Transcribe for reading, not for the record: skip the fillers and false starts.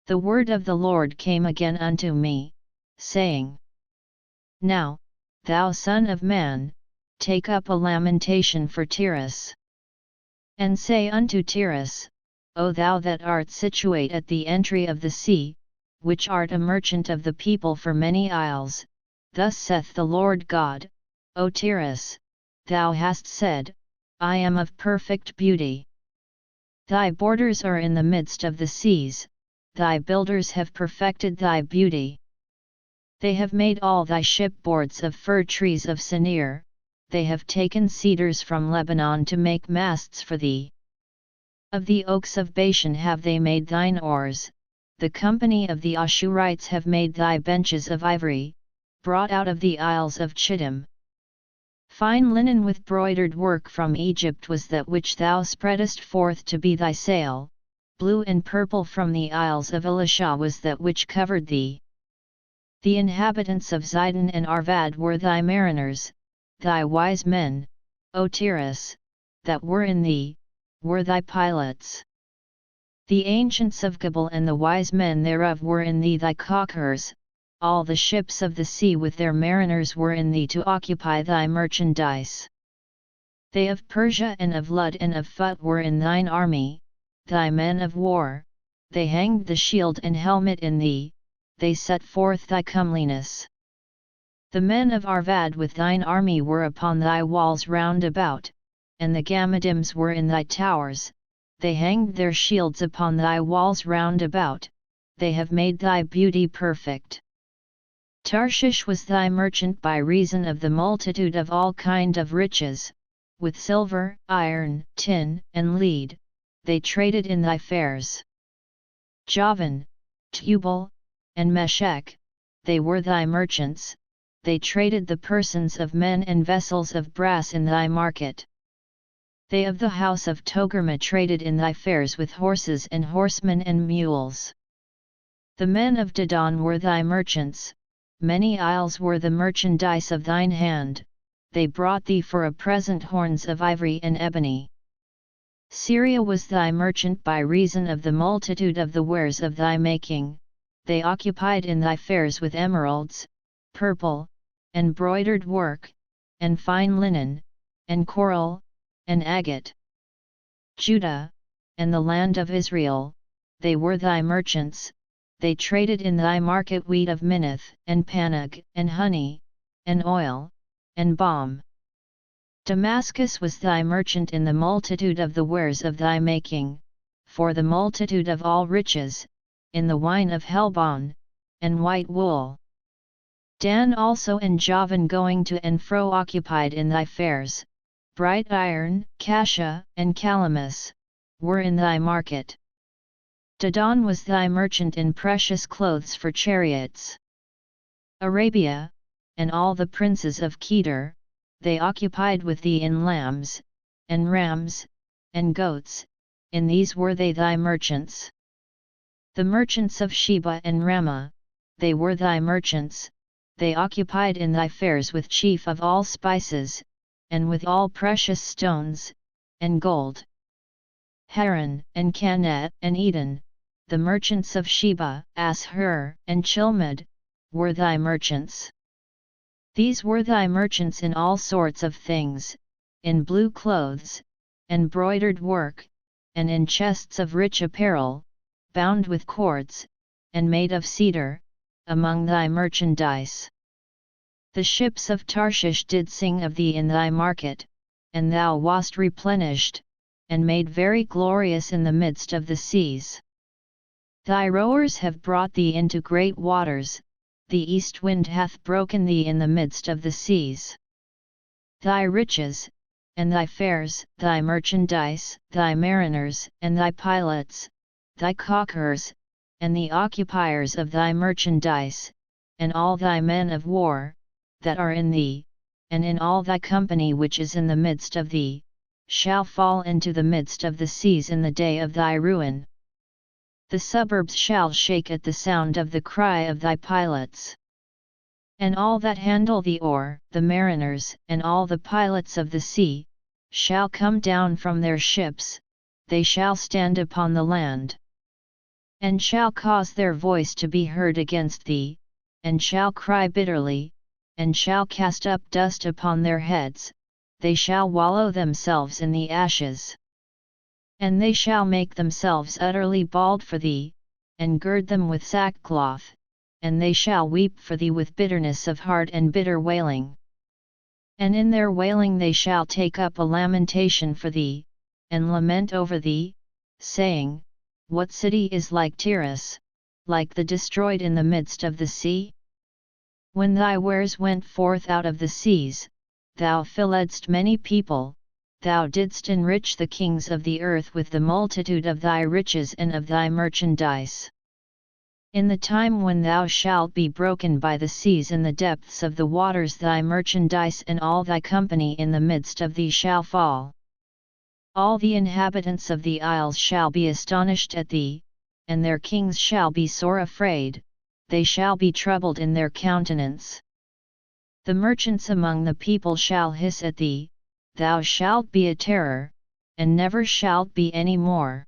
The word of the Lord came again unto me, saying, Now, thou son of man, take up a lamentation for Tyrus. And say unto Tyrus, O thou that art situate at the entry of the sea, which art a merchant of the people for many isles, thus saith the Lord God, O Tyrus, thou hast said, I am of perfect beauty. Thy borders are in the midst of the seas, thy builders have perfected thy beauty. They have made all thy shipboards of fir trees of Senir, they have taken cedars from Lebanon to make masts for thee. Of the oaks of Bashan have they made thine oars, the company of the Ashurites have made thy benches of ivory, brought out of the isles of Chittim. Fine linen with broidered work from Egypt was that which thou spreadest forth to be thy sail, blue and purple from the isles of Elisha was that which covered thee. The inhabitants of Zidon and Arvad were thy mariners, thy wise men, O Tyrus, that were in thee, were thy pilots. The ancients of Gebal and the wise men thereof were in thee thy caulkers, all the ships of the sea with their mariners were in thee to occupy thy merchandise. They of Persia and of Lud and of Phut were in thine army, thy men of war, they hanged the shield and helmet in thee, they set forth thy comeliness. The men of Arvad with thine army were upon thy walls round about, and the Gammadims were in thy towers, they hanged their shields upon thy walls round about, they have made thy beauty perfect. Tarshish was thy merchant by reason of the multitude of all kind of riches, with silver, iron, tin, and lead, they traded in thy fairs. Javan, Tubal, and Meshech, they were thy merchants, they traded the persons of men and vessels of brass in thy market. They of the house of Togarmah traded in thy fairs with horses and horsemen and mules. The men of Dedan were thy merchants, many isles were the merchandise of thine hand, they brought thee for a present horns of ivory and ebony. Syria was thy merchant by reason of the multitude of the wares of thy making, they occupied in thy fairs with emeralds, purple, and broidered work, and fine linen, and coral, and agate. Judah, and the land of Israel, they were thy merchants, they traded in thy market wheat of Minnith, and Panag, and honey, and oil, and balm. Damascus was thy merchant in the multitude of the wares of thy making, for the multitude of all riches, in the wine of Helbon, and white wool. Dan also and Javan going to and fro occupied in thy fairs, bright iron, cassia, and calamus, were in thy market. Dedan was thy merchant in precious clothes for chariots. Arabia, and all the princes of Kedar, they occupied with thee in lambs, and rams, and goats, in these were they thy merchants. The merchants of Sheba and Ramah, they were thy merchants, they occupied in thy fairs with chief of all spices, and with all precious stones, and gold. Haran, and Canaan, and Eden, the merchants of Sheba, Ashur, and Chilmad, were thy merchants. These were thy merchants in all sorts of things, in blue clothes, and broidered work, and in chests of rich apparel, bound with cords, and made of cedar, among thy merchandise. The ships of Tarshish did sing of thee in thy market, and thou wast replenished, and made very glorious in the midst of the seas. Thy rowers have brought thee into great waters, the east wind hath broken thee in the midst of the seas. Thy riches, and thy fairs, thy merchandise, thy mariners, and thy pilots, thy caulkers, and the occupiers of thy merchandise, and all thy men of war, that are in thee, and in all thy company which is in the midst of thee, shall fall into the midst of the seas in the day of thy ruin. The suburbs shall shake at the sound of the cry of thy pilots. And all that handle the oar, the mariners, and all the pilots of the sea, shall come down from their ships, they shall stand upon the land. and shall cause their voice to be heard against thee, and shall cry bitterly, and shall cast up dust upon their heads, they shall wallow themselves in the ashes. And they shall make themselves utterly bald for thee, and gird them with sackcloth, and they shall weep for thee with bitterness of heart and bitter wailing. And in their wailing they shall take up a lamentation for thee, and lament over thee, saying, What city is like Tyrus, like the destroyed in the midst of the sea? When thy wares went forth out of the seas, thou filledst many people, thou didst enrich the kings of the earth with the multitude of thy riches and of thy merchandise. In the time when thou shalt be broken by the seas in the depths of the waters, thy merchandise and all thy company in the midst of thee shall fall. All the inhabitants of the isles shall be astonished at thee, and their kings shall be sore afraid, they shall be troubled in their countenance. The merchants among the people shall hiss at thee, thou shalt be a terror, and never shalt be any more.